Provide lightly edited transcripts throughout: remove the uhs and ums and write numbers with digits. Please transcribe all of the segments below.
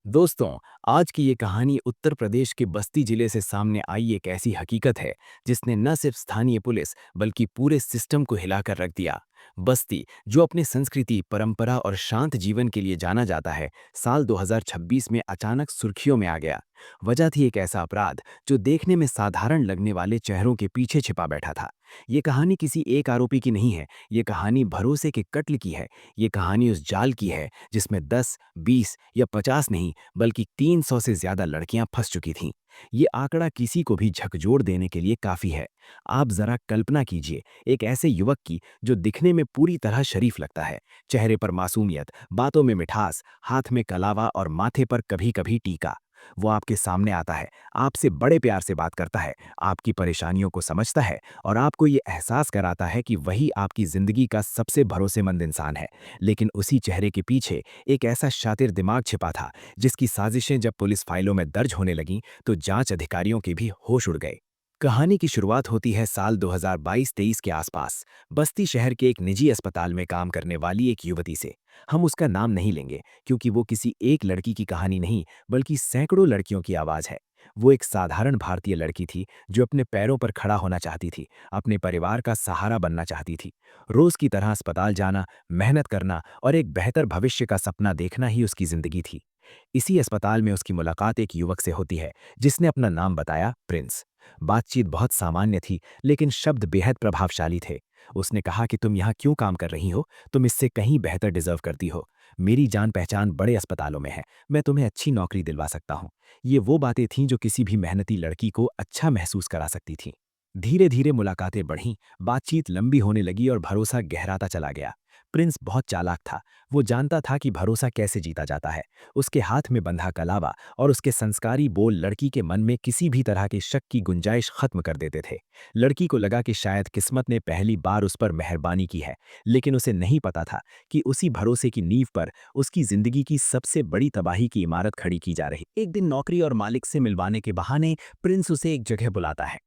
दोस्तों, आज की ये कहानी उत्तर प्रदेश के बस्ती जिले से सामने आई एक ऐसी हकीकत है जिसने न सिर्फ स्थानीय पुलिस बल्कि पूरे सिस्टम को हिलाकर रख दिया। बस्ती, जो अपनी संस्कृति, परंपरा और शांत जीवन के लिए जाना जाता है, साल 2026 में अचानक सुर्खियों में आ गया। वजह थी एक ऐसा अपराध जो देखने में साधारण लगने वाले चेहरों के पीछे छिपा बैठा था। ये कहानी किसी एक आरोपी की नहीं है, ये कहानी भरोसे के कत्ल की है। ये कहानी उस जाल की है जिसमें 10, 20 या 50 नहीं बल्कि 300 से ज्यादा लड़कियां फंस चुकी थीं। ये आंकड़ा किसी को भी झकझोर देने के लिए काफी है। आप जरा कल्पना कीजिए, एक ऐसे युवक की जो दिखने में पूरी तरह शरीफ लगता है, चेहरे पर मासूमियत, बातों में मिठास, हाथ में कलावा और माथे पर कभी-कभी टीका। वो आपके सामने आता है, आपसे बड़े प्यार से बात करता है, आपकी परेशानियों को समझता है और आपको ये एहसास कराता है कि वही आपकी जिंदगी का सबसे भरोसेमंद इंसान है। लेकिन उसी चेहरे के पीछे एक ऐसा शातिर दिमाग छिपा था जिसकी साजिशें जब पुलिस फाइलों में दर्ज होने लगीं तो जांच अधिकारियों के भी होश उड़ गए। कहानी की शुरुआत होती है साल 2022-23 के आसपास, बस्ती शहर के एक निजी अस्पताल में काम करने वाली एक युवती से। हम उसका नाम नहीं लेंगे क्योंकि वो किसी एक लड़की की कहानी नहीं बल्कि सैकड़ों लड़कियों की आवाज है। वो एक साधारण भारतीय लड़की थी जो अपने पैरों पर खड़ा होना चाहती थी, अपने परिवार का सहारा बनना चाहती थी। रोज की तरह अस्पताल जाना, मेहनत करना और एक बेहतर भविष्य का सपना देखना ही उसकी जिंदगी थी। इसी अस्पताल में उसकी मुलाकात एक युवक से होती है जिसने अपना नाम बताया, प्रिंस। बातचीत बहुत सामान्य थी लेकिन शब्द बेहद प्रभावशाली थे। उसने कहा कि तुम यहाँ क्यों काम कर रही हो, तुम इससे कहीं बेहतर डिजर्व करती हो। मेरी जान पहचान बड़े अस्पतालों में है, मैं तुम्हें अच्छी नौकरी दिलवा सकता हूँ। ये वो बातें थीं जो किसी भी मेहनती लड़की को अच्छा महसूस करा सकती थीं। धीरे धीरे मुलाकातें बढ़ीं, बातचीत लंबी होने लगी और भरोसा गहराता चला गया। प्रिंस बहुत चालाक था। वो जानता था कि भरोसा कैसे जीता जाता है। उसके हाथ में बंधा कलावा और उसके संस्कारी बोल लड़की के मन में किसी भी तरह के शक की गुंजाइश खत्म कर देते थे। लड़की को लगा कि शायद किस्मत ने पहली बार उस पर मेहरबानी की है, लेकिन उसे नहीं पता था कि उसी भरोसे की नींव पर उसकी जिंदगी की सबसे बड़ी तबाही की इमारत खड़ी की जा रही। एक दिन नौकरी और मालिक से मिलवाने के बहाने प्रिंस उसे एक जगह बुलाता है।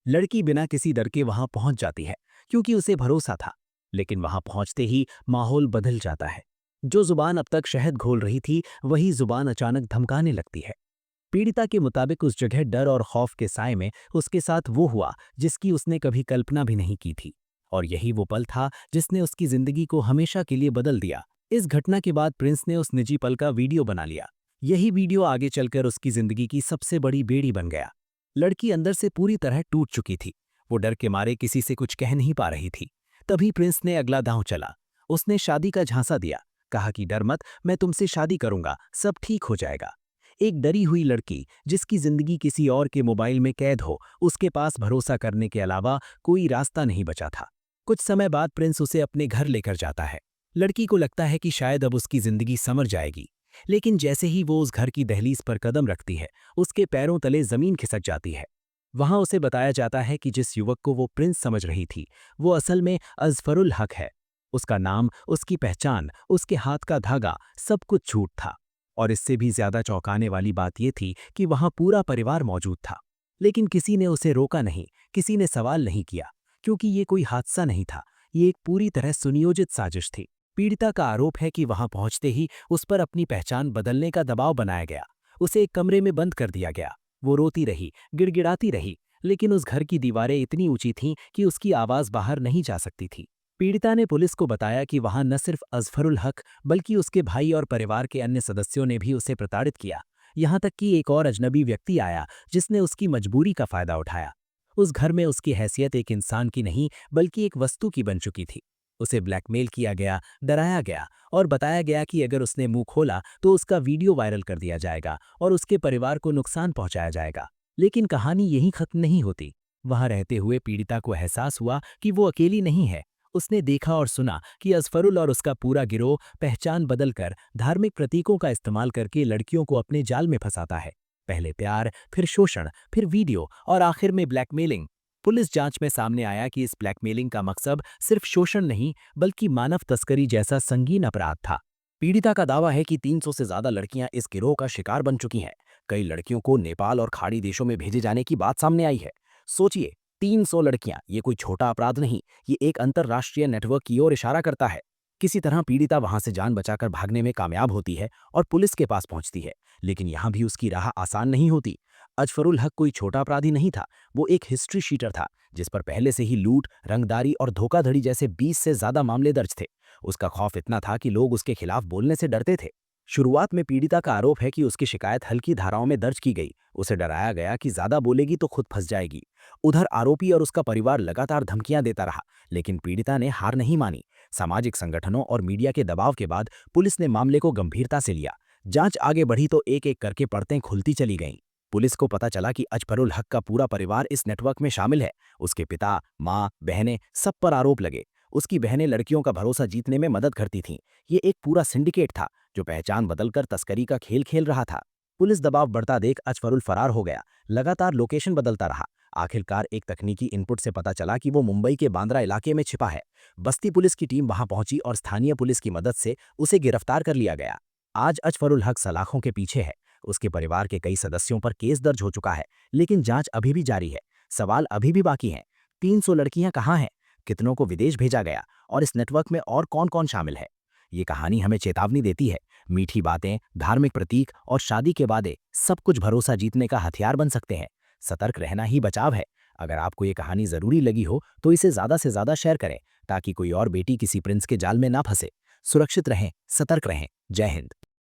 लड़की बिना किसी डर के वहां पहुंच जाती है क्योंकि उसे भरोसा था। लेकिन वहां पहुंचते ही माहौल बदल जाता है। जो जुबान अब तक शहद घोल रही थी वही जुबान अचानक धमकाने लगती है। पीड़िता के मुताबिक उस जगह डर और खौफ के साए में उसके साथ वो हुआ जिसकी उसने कभी कल्पना भी नहीं की थी। और यही वो पल था जिसने उसकी जिंदगी को हमेशा के लिए बदल दिया। इस घटना के बाद प्रिंस ने उस निजी पल का वीडियो बना लिया। यही वीडियो आगे चलकर उसकी जिंदगी की सबसे बड़ी बेड़ी बन गया। लड़की अंदर से पूरी तरह टूट चुकी थी। वो डर के मारे किसी से कुछ कह नहीं पा रही थी। तभी प्रिंस ने अगला दांव चला। उसने शादी का झांसा दिया। कहा कि डर मत, मैं तुमसे शादी करूंगा, सब ठीक हो जाएगा। एक डरी हुई लड़की जिसकी जिंदगी किसी और के मोबाइल में कैद हो, उसके पास भरोसा करने के अलावा कोई रास्ता नहीं बचा था। कुछ समय बाद प्रिंस उसे अपने घर लेकर जाता है। लड़की को लगता है कि शायद अब उसकी जिंदगी संवर जाएगी। लेकिन जैसे ही वो उस घर की दहलीज पर कदम रखती है, उसके पैरों तले जमीन खिसक जाती है। वहां उसे बताया जाता है कि जिस युवक को वो प्रिंस समझ रही थी, वो असल में अजफरुल हक है। उसका नाम, उसकी पहचान, उसके हाथ का धागा, सब कुछ झूठ था। और इससे भी ज्यादा चौंकाने वाली बात यह थी कि वहां पूरा परिवार मौजूद था। लेकिन किसी ने उसे रोका नहीं, किसी ने सवाल नहीं किया, क्योंकि ये कोई हादसा नहीं था, ये एक पूरी तरह सुनियोजित साजिश थी। पीड़िता का आरोप है कि वहां पहुंचते ही उस पर अपनी पहचान बदलने का दबाव बनाया गया। उसे एक कमरे में बंद कर दिया गया। वो रोती रही, गिड़गिड़ाती रही, लेकिन उस घर की दीवारें इतनी ऊंची थीं कि उसकी आवाज बाहर नहीं जा सकती थी। पीड़िता ने पुलिस को बताया कि वहां न सिर्फ अजफरुल हक बल्कि उसके भाई और परिवार के अन्य सदस्यों ने भी उसे प्रताड़ित किया। यहाँ तक कि एक और अजनबी व्यक्ति आया जिसने उसकी मजबूरी का फायदा उठाया। उस घर में उसकी हैसियत एक इंसान की नहीं बल्कि एक वस्तु की बन चुकी थी। उसे ब्लैकमेल किया गया, डराया गया और बताया गया कि अगर उसने मुंह खोला तो उसका वीडियो वायरल कर दिया जाएगा और उसके परिवार को नुकसान पहुंचाया जाएगा। लेकिन कहानी यहीं खत्म नहीं होती। वहां रहते हुए पीड़िता को एहसास हुआ कि वो अकेली नहीं है। उसने देखा और सुना कि अजफरुल और उसका पूरा गिरोह पहचान बदलकर धार्मिक प्रतीकों का इस्तेमाल करके लड़कियों को अपने जाल में फंसाता है। पहले प्यार, फिर शोषण, फिर वीडियो और आखिर में ब्लैकमेलिंग। पुलिस जांच में सामने आया कि इस ब्लैकमेलिंग का मकसद सिर्फ शोषण नहीं बल्कि मानव तस्करी जैसा संगीन अपराध था। पीड़िता का दावा है कि 300 से ज्यादा लड़कियां इस गिरोह का शिकार बन चुकी हैं। कई लड़कियों को नेपाल और खाड़ी देशों में भेजे जाने की बात सामने आई है। सोचिए, 300 लड़कियां, ये कोई छोटा अपराध नहीं, ये एक अंतर्राष्ट्रीय नेटवर्क की ओर इशारा करता है। किसी तरह पीड़िता वहां से जान बचाकर भागने में कामयाब होती है और पुलिस के पास पहुंचती है, लेकिन यहाँ भी उसकी राह आसान नहीं होती। अजफरुल हक कोई छोटा अपराधी नहीं था, वो एक हिस्ट्री शीटर था जिस पर पहले से ही लूट, रंगदारी और धोखाधड़ी जैसे 20 से ज्यादा मामले दर्ज थे। उसका खौफ इतना था कि लोग उसके खिलाफ बोलने से डरते थे। शुरुआत में पीड़िता का आरोप है कि उसकी शिकायत हल्की धाराओं में दर्ज की गई। उसे डराया गया कि ज्यादा बोलेगी तो खुद फंस जाएगी। उधर आरोपी और उसका परिवार लगातार धमकियां देता रहा, लेकिन पीड़िता ने हार नहीं मानी। सामाजिक संगठनों और मीडिया के दबाव के बाद पुलिस ने मामले को गंभीरता से लिया। जांच आगे बढ़ी तो एक एक करके परतें खुलती चली गईं। पुलिस को पता चला कि अजफरुल हक का पूरा परिवार इस नेटवर्क में शामिल है। उसके पिता, माँ, बहनें, सब पर आरोप लगे। उसकी बहनें लड़कियों का भरोसा जीतने में मदद करती थीं। ये एक पूरा सिंडिकेट था जो पहचान बदलकर तस्करी का खेल खेल रहा था। पुलिस दबाव बढ़ता देख अजफरुल फरार हो गया। लगातार लोकेशन बदलता रहा। आखिरकार एक तकनीकी इनपुट से पता चला कि वो मुंबई के बांद्रा इलाके में छिपा है। बस्ती पुलिस की टीम वहां पहुंची और स्थानीय पुलिस की मदद से उसे गिरफ्तार कर लिया गया। आज अजफरुल हक सलाखों के पीछे है। उसके परिवार के कई सदस्यों पर केस दर्ज हो चुका है, लेकिन जांच अभी भी जारी है। सवाल अभी भी बाकी हैं। 300 लड़कियां कहाँ हैं? कितनों को विदेश भेजा गया? और इस नेटवर्क में और कौन कौन शामिल है? ये कहानी हमें चेतावनी देती है। मीठी बातें, धार्मिक प्रतीक और शादी के वादे सब कुछ भरोसा जीतने का हथियार बन सकते हैं। सतर्क रहना ही बचाव है। अगर आपको ये कहानी जरूरी लगी हो तो इसे ज्यादा से ज्यादा शेयर करें ताकि कोई और बेटी किसी प्रिंस के जाल में ना फंसे। सुरक्षित रहें, सतर्क रहें। जय हिंद।